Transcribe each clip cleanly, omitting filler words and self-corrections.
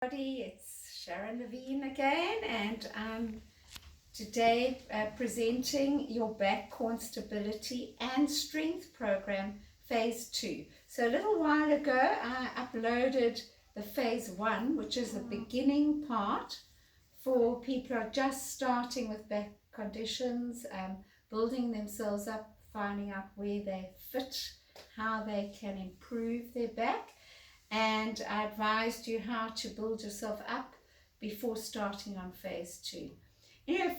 It's Sharon Levin again, and I'm today presenting your back core stability and strength program phase 2. So a little while ago I uploaded the phase 1, which is the beginning part for people who are just starting with back conditions, building themselves up, finding out where they fit, how they can improve their back. And I advised you how to build yourself up before starting on phase 2.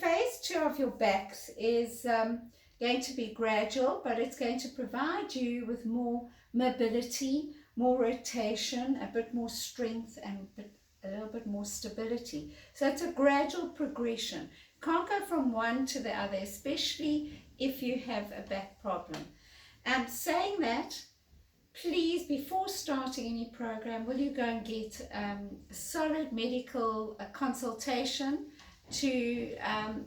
Phase 2 of your backs is going to be gradual, but it's going to provide you with more mobility, more rotation, a bit more strength, and a little bit more stability. So it's a gradual progression. Can't go from one to the other, especially if you have a back problem. And saying that, please, before starting any program, will you go and get a solid medical consultation to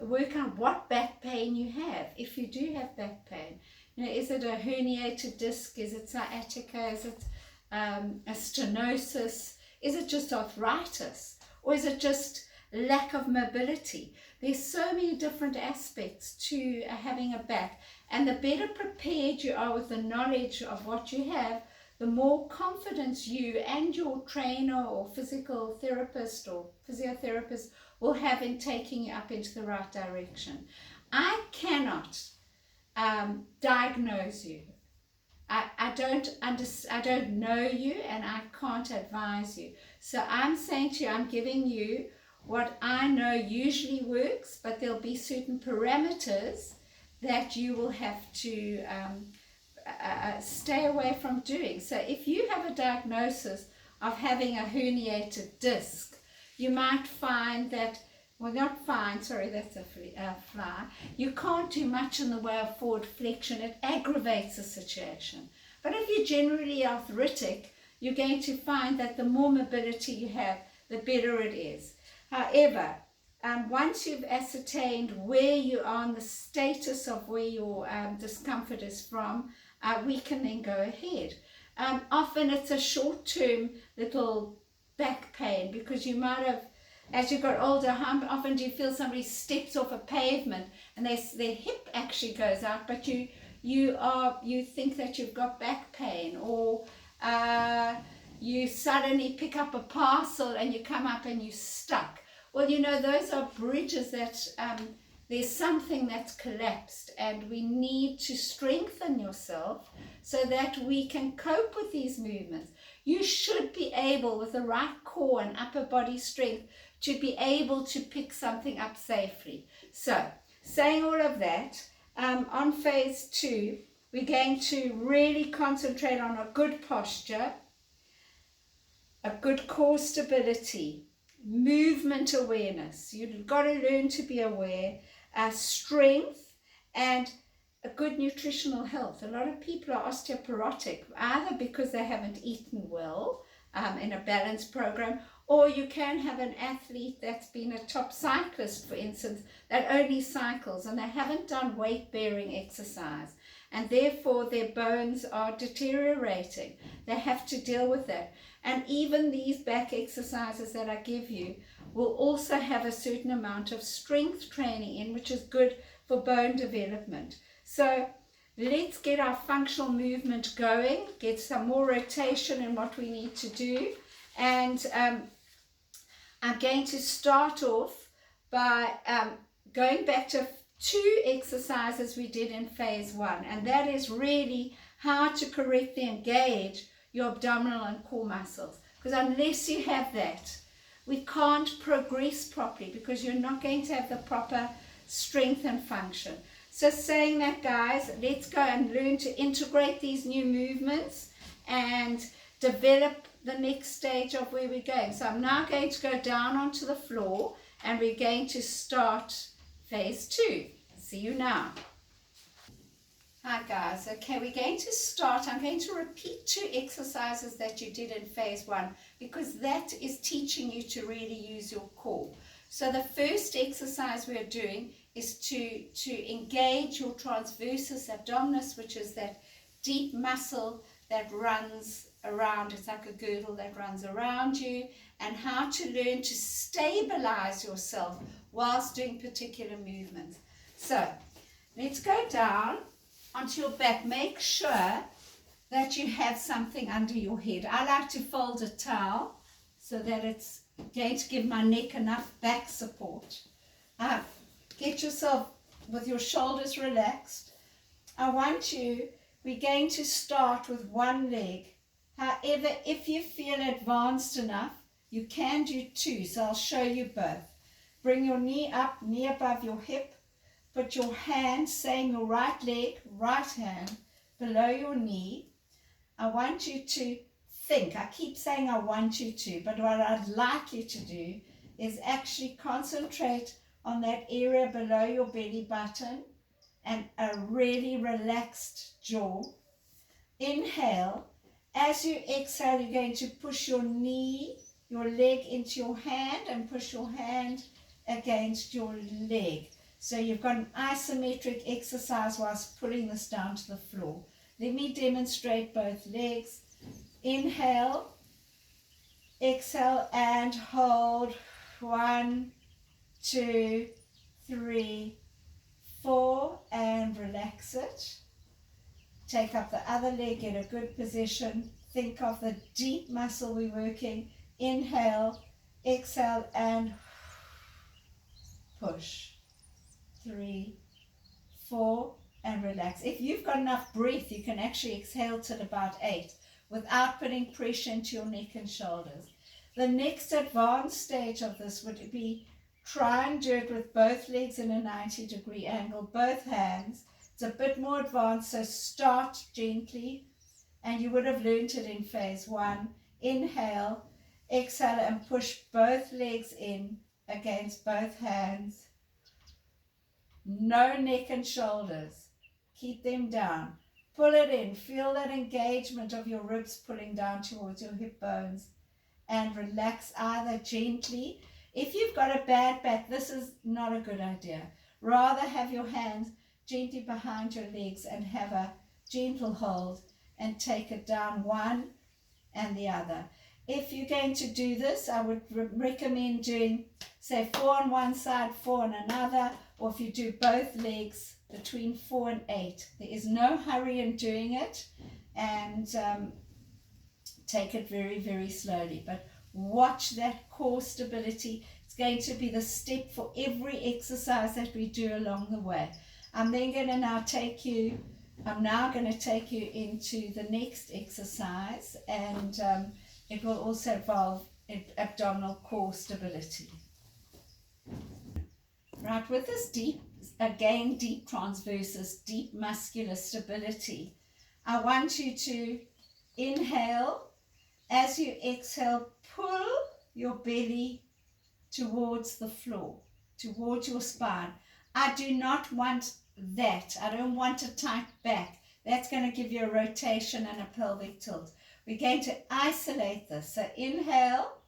work on what back pain you have. If you do have back pain, is it a herniated disc? Is it sciatica? Is it a stenosis? Is it just arthritis? Or is it just lack of mobility? There's so many different aspects to having a back, and the better prepared you are with the knowledge of what you have, the more confidence you and your trainer or physical therapist or physiotherapist will have in taking you up into the right direction. I cannot diagnose you. I don't know you, and I can't advise you. So I'm saying to you, I'm giving you what I know usually works, but there'll be certain parameters that you will have to stay away from doing. So if you have a diagnosis of having a herniated disc, you might find that, well, not find, sorry, that's a fly, you can't do much in the way of forward flexion. It aggravates the situation. But if you're generally arthritic, you're going to find that the more mobility you have, the better it is. However, once you've ascertained where you are and the status of where your discomfort is from, we can then go ahead. Often it's a short-term little back pain, because you might have, as you got older, how often do you feel somebody steps off a pavement and their hip actually goes out, but you think that you've got back pain, or you suddenly pick up a parcel and you come up and you're stuck. Well, those are bridges that there's something that's collapsed, and we need to strengthen yourself so that we can cope with these movements. You should be able, with the right core and upper body strength, to be able to pick something up safely. So, saying all of that, on phase 2, we're going to really concentrate on a good posture, a good core stability, movement awareness. You've got to learn to be aware, strength, and a good nutritional health. A lot of people are osteoporotic, either because they haven't eaten well in a balanced program, or you can have an athlete that's been a top cyclist, for instance, that only cycles and they haven't done weight-bearing exercise, and therefore their bones are deteriorating. They have to deal with that. And even these back exercises that I give you will also have a certain amount of strength training in, which is good for bone development. So let's get our functional movement going, get some more rotation in what we need to do. And I'm going to start off by going back to 2 exercises we did in phase 1, and that is really how to correctly engage your abdominal and core muscles, because unless you have that, we can't progress properly, because you're not going to have the proper strength and function. So saying that, guys, let's go and learn to integrate these new movements and develop the next stage of where we're going. So I'm now going to go down onto the floor, and we're going to start phase 2. See you now. Hi guys, okay, we're going to start. I'm going to repeat 2 exercises that you did in phase 1, because that is teaching you to really use your core. So the first exercise we're doing is to engage your transversus abdominis, which is that deep muscle that runs around, it's like a girdle that runs around you, and how to learn to stabilize yourself whilst doing particular movements. So let's go down onto your back. Make sure that you have something under your head. I like to fold a towel so that it's going to give my neck enough back support. Get yourself with your shoulders relaxed. We're going to start with one leg. However, if you feel advanced enough, you can do two, so I'll show you both. Bring your knee up, knee above your hip. Put your hand, same your right leg, right hand, below your knee. I want you to think. I keep saying I want you to, but what I'd like you to do is actually concentrate on that area below your belly button and a really relaxed jaw. Inhale. As you exhale, you're going to push your knee, your leg into your hand and push your hand against your leg. So you've got an isometric exercise whilst pulling this down to the floor. Let me demonstrate both legs. Inhale, exhale, and hold. 1, 2, 3, 4, and relax it. Take up the other leg, get a good position. Think of the deep muscle we're working. Inhale, exhale, and push. 3, 4, and relax. If you've got enough breath, you can actually exhale till about 8 without putting pressure into your neck and shoulders. The next advanced stage of this would be try and do it with both legs in a 90-degree angle, both hands. It's a bit more advanced, so start gently, and you would have learned it in phase 1. Inhale, exhale, and push both legs in against both hands. No neck and shoulders. Keep them down. Pull it in. Feel that engagement of your ribs pulling down towards your hip bones. And relax either gently. If you've got a bad back, this is not a good idea. Rather have your hands gently behind your legs and have a gentle hold and take it down one and the other. If you're going to do this, I would recommend doing, say, 4 on one side, 4 on another, or if you do both legs, between 4 and 8. There is no hurry in doing it, and take it very, very slowly. But watch that core stability. It's going to be the step for every exercise that we do along the way. I'm then going to now take you into the next exercise, and it will also involve abdominal core stability. Right, with this deep transversus, deep muscular stability, I want you to inhale. As you exhale, pull your belly towards the floor, towards your spine. I do not want that. I don't want a tight back. That's going to give you a rotation and a pelvic tilt. We're going to isolate this. So inhale,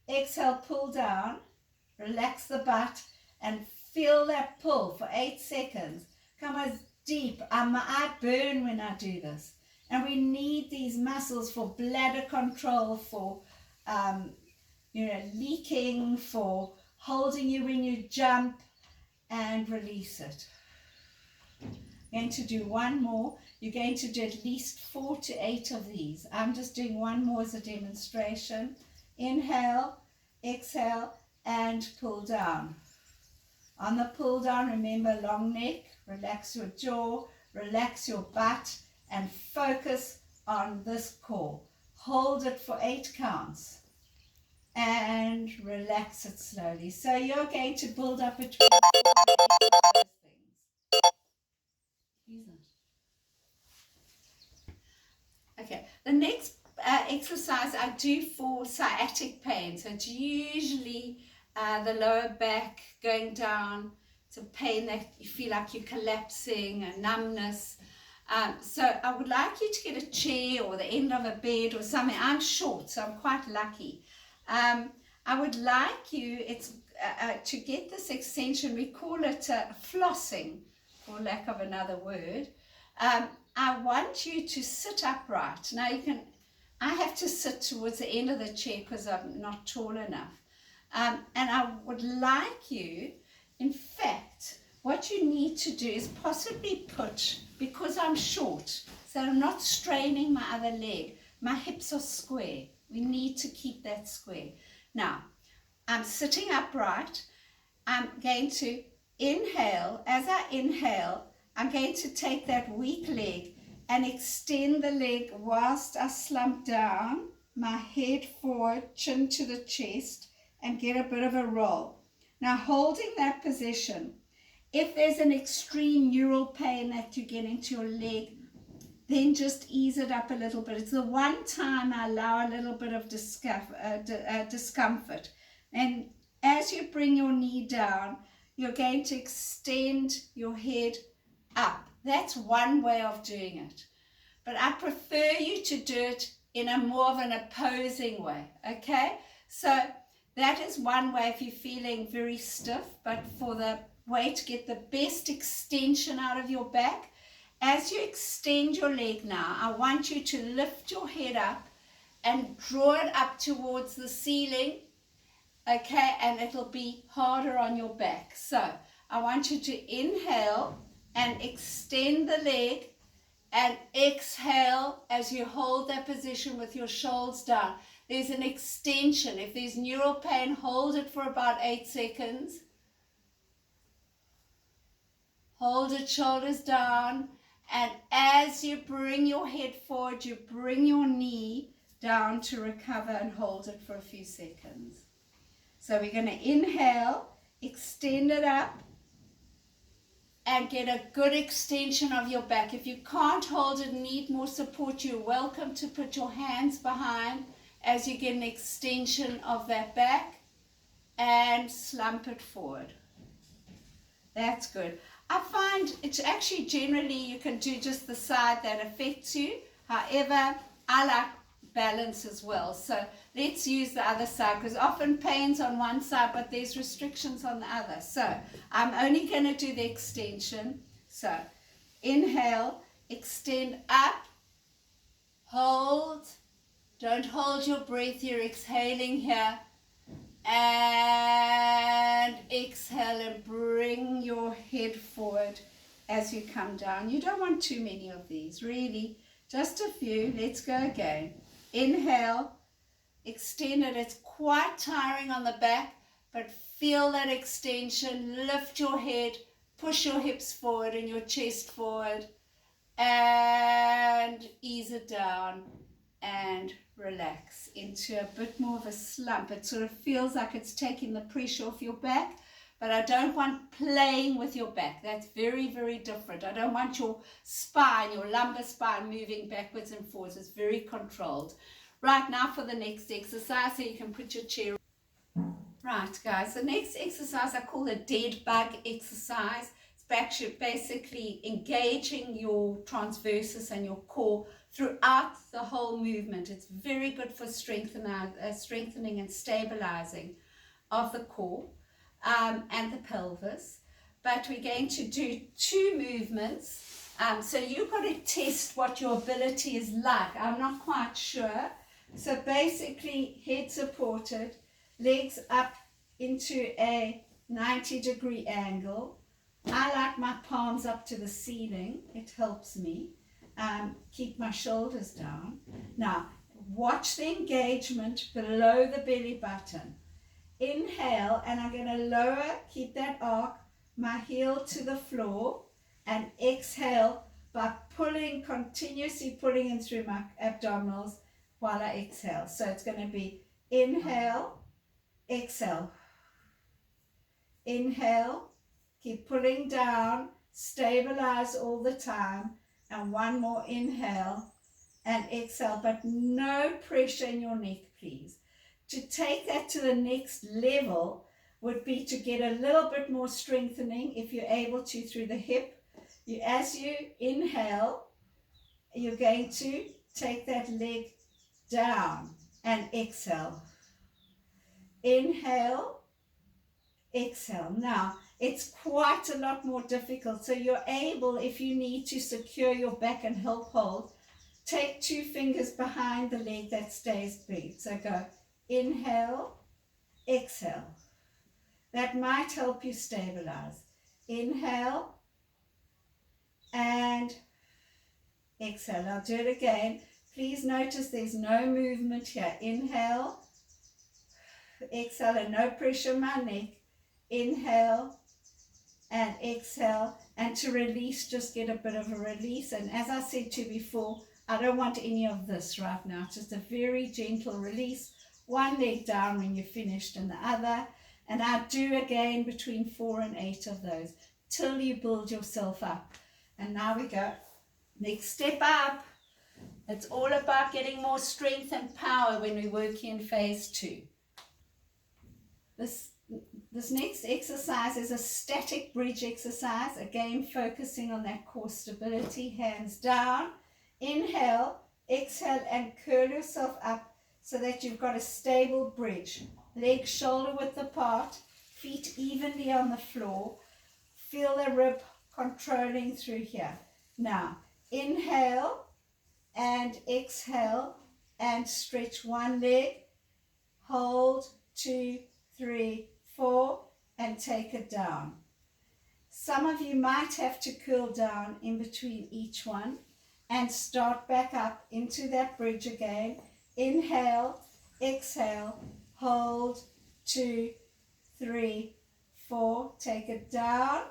exhale, pull down, relax the butt, and feel that pull for 8 seconds. Come as deep. I burn when I do this. And we need these muscles for bladder control, for leaking, for holding you when you jump, and release it. You're going to do one more. You're going to do at least 4 to 8 of these. I'm just doing one more as a demonstration. Inhale, exhale, and pull down. On the pull down, remember long neck, relax your jaw, relax your butt, and focus on this core. Hold it for 8 counts and relax it slowly. So you're going to build up between those things. Okay, the next exercise I do for sciatic pain. So it's usually the lower back going down. It's a pain that you feel like you're collapsing, a numbness. So I would like you to get a chair or the end of a bed or something. I'm short, so I'm quite lucky. I would like you to get this extension. We call it flossing, for lack of another word. I want you to sit upright. Now you can I have to sit towards the end of the chair because I'm not tall enough. And I would like you, in fact, what you need to do is possibly put, because I'm short, so I'm not straining my other leg, my hips are square. We need to keep that square. Now, I'm sitting upright. I'm going to inhale. As I inhale, I'm going to take that weak leg and extend the leg whilst I slump down, my head forward, chin to the chest, and get a bit of a roll. Now, holding that position, if there's an extreme neural pain that you get into your leg, then just ease it up a little bit. It's the one time I allow a little bit of discomfort. And as you bring your knee down, you're going to extend your head up. That's one way of doing it. But I prefer you to do it in a more of an opposing way, okay? So that is one way if you're feeling very stiff, but for the way to get the best extension out of your back, as you extend your leg now, I want you to lift your head up and draw it up towards the ceiling, okay, and it'll be harder on your back. So I want you to inhale and extend the leg and exhale as you hold that position with your shoulders down. There's an extension. If there's neural pain, hold it for about 8 seconds. Hold it, shoulders down. And as you bring your head forward, you bring your knee down to recover and hold it for a few seconds. So we're going to inhale, extend it up, and get a good extension of your back. If you can't hold it and need more support, you're welcome to put your hands behind as you get an extension of that back and slump it forward. That's good. I find it's actually generally you can do just the side that affects you. However, I like balance as well. So let's use the other side because often pain's on one side, but there's restrictions on the other. So I'm only going to do the extension. So inhale, extend up, hold. Don't hold your breath. You're exhaling here. And exhale and bring your head forward as you come down. You don't want too many of these, really. Just a few. Let's go again. Inhale, extend it. It's quite tiring on the back, but feel that extension. Lift your head, push your hips forward and your chest forward, and ease it down and relax into a bit more of a slump. It sort of feels like it's taking the pressure off your back, but I don't want playing with your back. That's very, very different. I don't want your spine, your lumbar spine moving backwards and forwards. It's very controlled. Right, now for the next exercise, so you can put your chair. Right, guys, the next exercise I call a dead bug exercise. It's basically engaging your transversus and your core throughout the whole movement. It's very good for strengthening and stabilizing of the core and the pelvis. But we're going to do 2 movements. So you've got to test what your ability is like. I'm not quite sure. So basically, head supported, legs up into a 90-degree angle. I like my palms up to the ceiling. It helps me keep my shoulders down. Now, watch the engagement below the belly button. Inhale, and I'm going to lower, keep that arc, my heel to the floor, and exhale by pulling, continuously pulling in through my abdominals while I exhale. So it's going to be inhale, exhale. Inhale, keep pulling down, stabilize all the time, and one more inhale and exhale, but no pressure in your neck, please. To take that to the next level would be to get a little bit more strengthening, if you're able to, through the hip. As you inhale, you're going to take that leg down and exhale. Inhale, exhale. Now, it's quite a lot more difficult, so you're able, if you need to secure your back and help hold, Take 2 fingers behind the leg that stays big. So go inhale, exhale. That might help you stabilize. Inhale and exhale. I'll do it again. Please notice there's no movement here. Inhale, exhale, and no pressure on my neck. Inhale and exhale. And to release, just get a bit of a release. And as I said to you before, I don't want any of this right now. Just a very gentle release. One leg down when you're finished and the other. And I do again between 4 and 8 of those till you build yourself up. And now we go. Next step up. It's all about getting more strength and power when we're working in phase 2. This next exercise is a static bridge exercise. Again, focusing on that core stability. Hands down. Inhale, exhale, and curl yourself up so that you've got a stable bridge. Legs shoulder width apart, feet evenly on the floor. Feel the rib controlling through here. Now, inhale and exhale and stretch one leg. Hold, 2, 3, 4, and take it down. Some of you might have to curl down in between each one and start back up into that bridge again. Inhale, exhale, hold, 2, 3, 4, take it down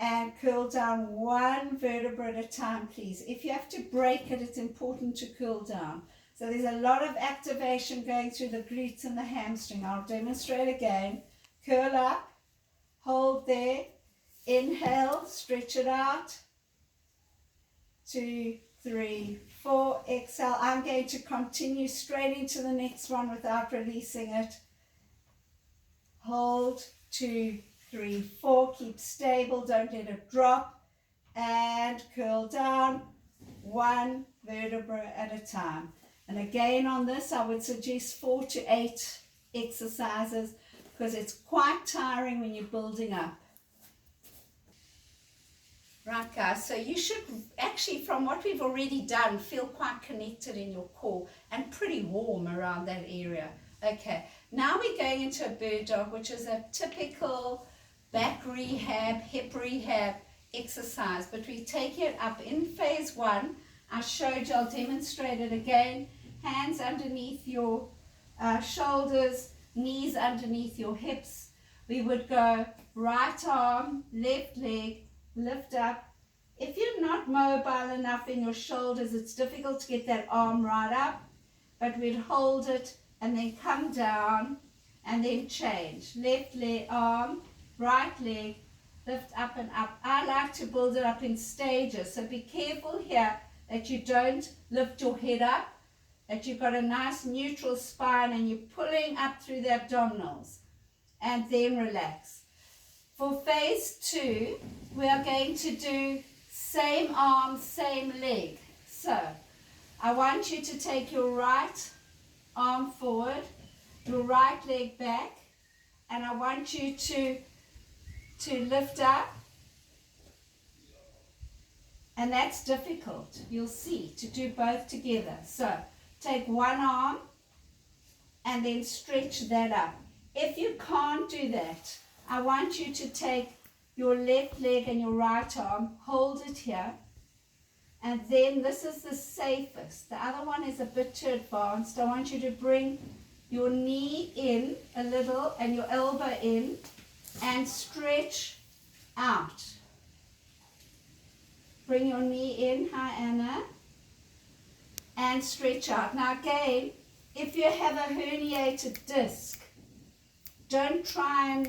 and curl down one vertebra at a time, please. If you have to break it, it's important to curl down. So there's a lot of activation going through the glutes and the hamstring. I'll demonstrate again. Curl up, hold there, inhale, stretch it out, 2, 3, 4, exhale. I'm going to continue straight into the next one without releasing it. Hold, 2, 3, 4, keep stable, don't let it drop, and curl down, one vertebra at a time. And again on this, I would suggest 4 to 8 exercises because it's quite tiring when you're building up. Right guys, so you should actually, from what we've already done, feel quite connected in your core and pretty warm around that area. Okay, now we're going into a bird dog, which is a typical back rehab, hip rehab exercise, but we take it up in phase 1. I showed you, I'll demonstrate it again. Hands underneath your shoulders, knees underneath your hips. We would go right arm, left leg, lift up. If you're not mobile enough in your shoulders, it's difficult to get that arm right up, but we'd hold it and then come down and then change. Left leg, arm, right leg, lift up and up. I like to build it up in stages, so be careful here that you don't lift your head up, that you've got a nice neutral spine and you're pulling up through the abdominals, and then relax. For phase 2, we are going to do same arm, same leg. So I want you to take your right arm forward, your right leg back, and I want you to lift up. And that's difficult, you'll see, to do both together. So take one arm and then stretch that up. If you can't do that, I want you to take your left leg and your right arm, hold it here, and then this is the safest. The other one is a bit too advanced. I want you to bring your knee in a little and your elbow in and stretch out. Bring your knee in, hi Anna, and stretch out. Now again, if you have a herniated disc, don't try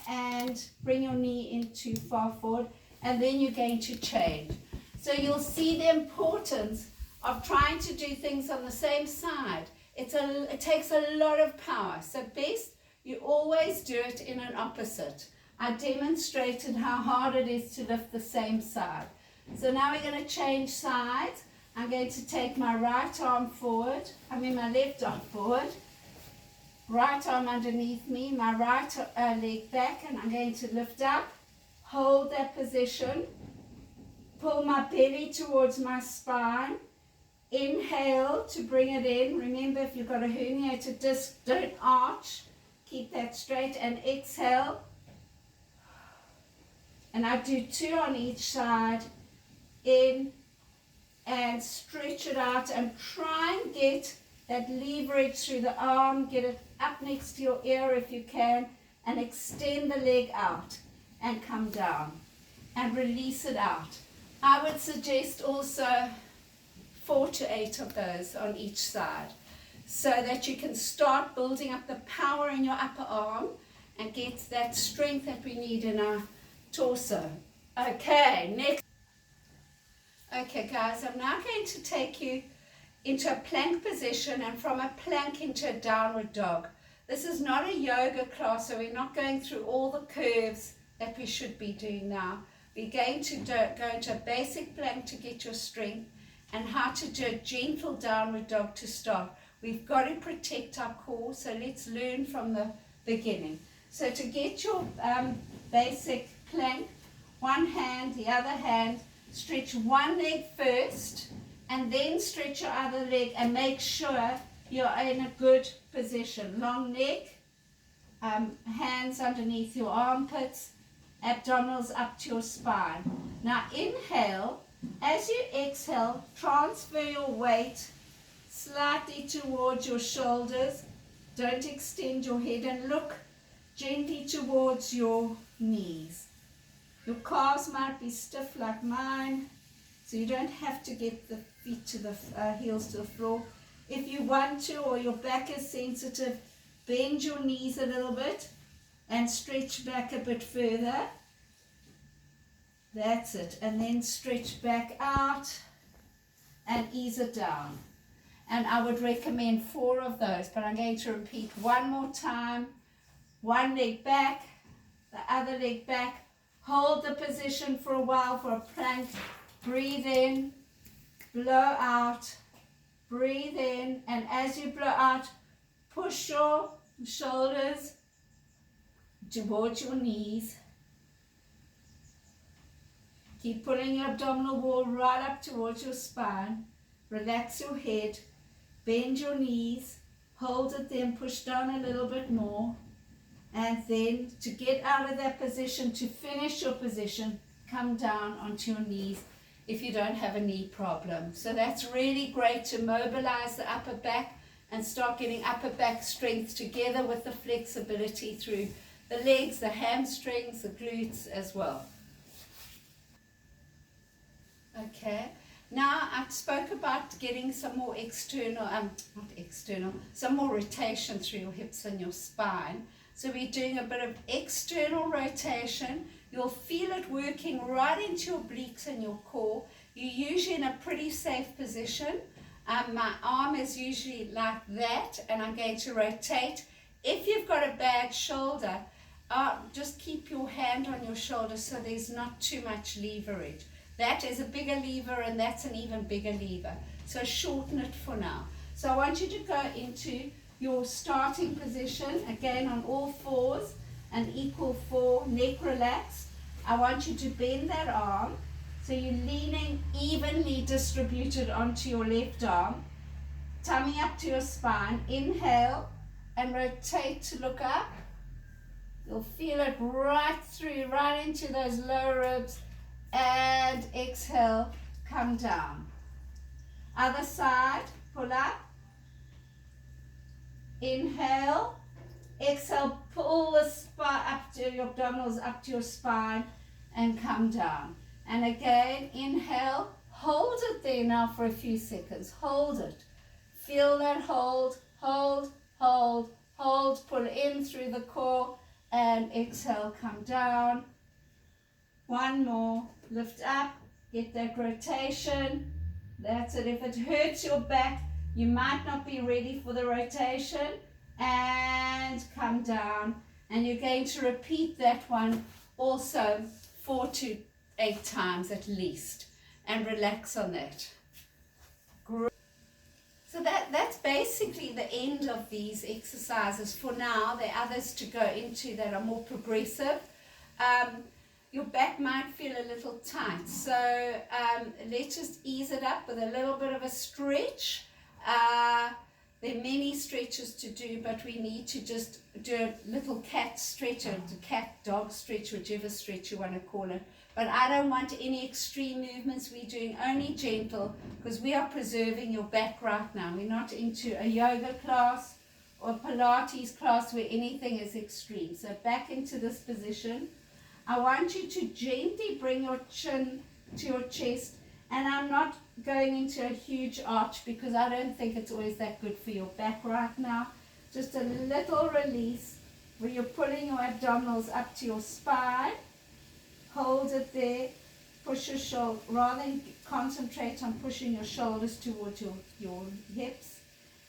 and bring your knee in too far forward, and then you're going to change. So you'll see the importance of trying to do things on the same side. It takes a lot of power. So best you always do it in an opposite. I demonstrated how hard it is to lift the same side. So now we're going to change sides. I'm going to take my right arm forward, my left arm forward, right arm underneath me, my right leg back, and I'm going to lift up, hold that position, pull my belly towards my spine. Inhale to bring it in. Remember, if you've got a herniated disc, don't arch. Keep that straight. And exhale. And I do 2 on each side. In and stretch it out and try and get that leverage through the arm. Get it up next to your ear if you can, and extend the leg out and come down and release it out. I would suggest also 4 to 8 of those on each side, so that you can start building up the power in your upper arm and get that strength that we need in our torso. Okay, next. Okay guys, I'm now going to take you into a plank position, and from a plank into a downward dog. This is not a yoga class, so we're not going through all the curves that we should be doing now. We're going to go into a basic plank to get your strength, and how to do a gentle downward dog to start. We've got to protect our core, so let's learn from the beginning. So to get your basic plank, one hand, the other hand, stretch one leg first, and then stretch your other leg, and make sure you're in a good position. Long neck, hands underneath your armpits, abdominals up to your spine. Now inhale. As you exhale, transfer your weight slightly towards your shoulders. Don't extend your head, and look gently towards your knees. Your calves might be stiff like mine, so you don't have to get the feet to the heels to the floor. If you want to, or your back is sensitive, bend your knees a little bit and stretch back a bit further. That's it. And then stretch back out and ease it down. And I would recommend 4 of those, but I'm going to repeat one more time. One leg back, the other leg back. Hold the position for a while for a plank. Breathe in, blow out, breathe in, and as you blow out, push your shoulders towards your knees. Keep pulling your abdominal wall right up towards your spine. Relax your head, bend your knees, hold it there and push down a little bit more. And then to get out of that position, to finish your position, come down onto your knees if you don't have a knee problem. So that's really great to mobilize the upper back and start getting upper back strength together with the flexibility through the legs, the hamstrings, the glutes as well. Okay, now I spoke about getting some more some more rotation through your hips and your spine. So we're doing a bit of external rotation. You'll feel it working right into your obliques and your core. You're usually in a pretty safe position. My arm is usually like that, and I'm going to rotate. If you've got a bad shoulder, just keep your hand on your shoulder so there's not too much leverage. That is a bigger lever, and that's an even bigger lever. So shorten it for now. So I want you to go into your starting position, again on all fours, and equal 4, neck relaxed. I want you to bend that arm, so you're leaning evenly distributed onto your left arm, tummy up to your spine. Inhale and rotate to look up. You'll feel it right through, right into those lower ribs, and exhale, come down. Other side, pull up. Inhale, exhale, pull the spine up to your abdominals, up to your spine, and come down. And again, inhale, hold it there now for a few seconds. Hold it. Feel that hold, hold, hold, hold. Pull in through the core, and exhale, come down. One more. Lift up, get that rotation. That's it. If it hurts your back, you might not be ready for the rotation, and come down. And you're going to repeat that one also 4 to 8 times at least, and relax on that. So that's basically the end of these exercises for now. There are others to go into that are more progressive. your back might feel a little tight. So let's just ease it up with a little bit of a stretch. There are many stretches to do, but we need to just do a little cat stretch, or cat dog stretch, whichever stretch you want to call it. But I don't want any extreme movements. We're doing only gentle, because we are preserving your back right now. We're not into a yoga class or a Pilates class where anything is extreme. So back into this position. I want you to gently bring your chin to your chest, and I'm not going into a huge arch because I don't think it's always that good for your back right now. Just a little release where you're pulling your abdominals up to your spine. Hold it there. Push your shoulder, rather than concentrate on pushing your shoulders towards your hips.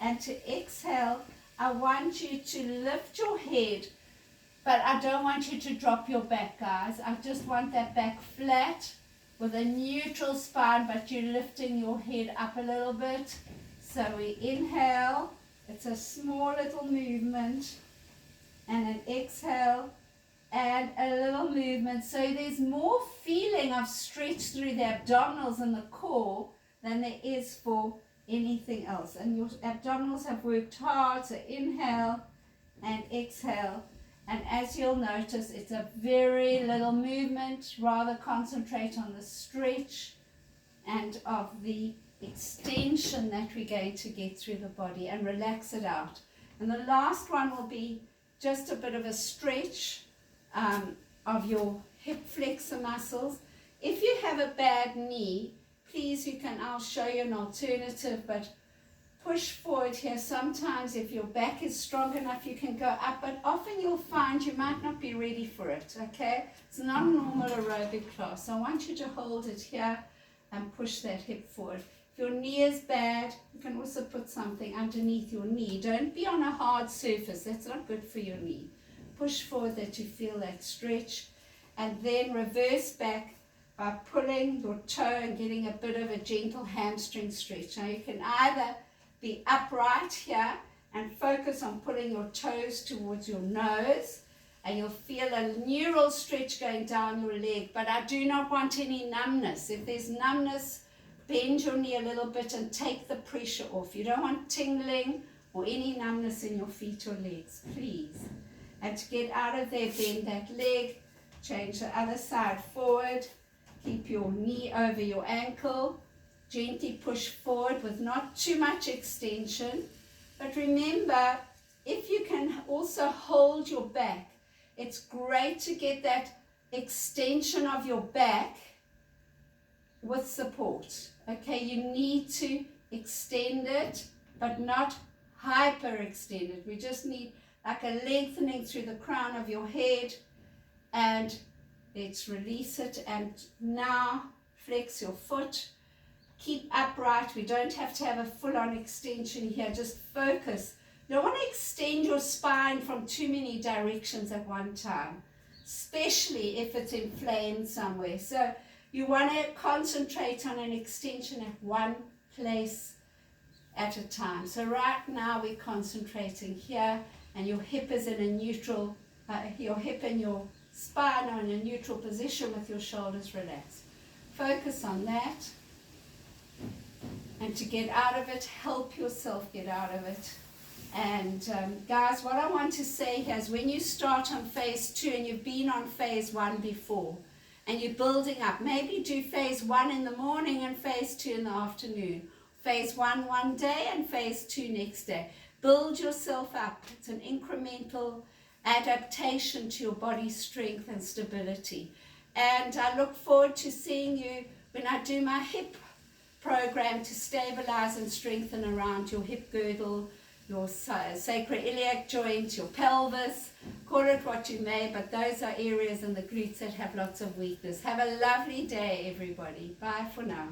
And to exhale, I want you to lift your head, but I don't want you to drop your back, guys. I just want that back flat with a neutral spine, but you're lifting your head up a little bit. So we inhale, it's a small little movement, and an exhale, and a little movement. So there's more feeling of stretch through the abdominals and the core than there is for anything else. And your abdominals have worked hard, so inhale and exhale. And as you'll notice, it's a very little movement. Rather concentrate on the stretch and of the extension that we're going to get through the body, and relax it out. And the last one will be just a bit of a stretch of your hip flexor muscles. If you have a bad knee, please, I'll show you an alternative, but push forward here. Sometimes if your back is strong enough, you can go up, but often you'll find you might not be ready for it, okay? It's not a normal aerobic class. So I want you to hold it here and push that hip forward. If your knee is bad, you can also put something underneath your knee. Don't be on a hard surface. That's not good for your knee. Push forward that you feel that stretch, and then reverse back by pulling your toe and getting a bit of a gentle hamstring stretch. Now you can either be upright here and focus on pulling your toes towards your nose, and you'll feel a neural stretch going down your leg, but I do not want any numbness. If there's numbness, bend your knee a little bit and take the pressure off. You don't want tingling or any numbness in your feet or legs, please. And to get out of there, bend that leg, change the other side forward, keep your knee over your ankle, gently push forward with not too much extension. But remember, if you can also hold your back, it's great to get that extension of your back with support. Okay, you need to extend it, but not hyperextend it. We just need like a lengthening through the crown of your head, and let's release it. And now flex your foot. Keep upright. We don't have to have a full-on extension here. Just focus. You don't want to extend your spine from too many directions at one time, especially if it's inflamed somewhere. So you want to concentrate on an extension at one place at a time. So right now we're concentrating here, and your hip is in a neutral, your hip and your spine are in a neutral position with your shoulders relaxed. Focus on that. And to get out of it, help yourself get out of it. And guys, what I want to say here is when you start on phase 2 and you've been on phase 1 before, and you're building up, maybe do phase 1 in the morning and phase 2 in the afternoon. Phase 1 one day and phase 2 next day. Build yourself up. It's an incremental adaptation to your body's strength and stability. And I look forward to seeing you when I do my hip program to stabilize and strengthen around your hip girdle, your sacroiliac joint, your pelvis. Call it what you may, but those are areas in the glutes that have lots of weakness. Have a lovely day, everybody. Bye for now.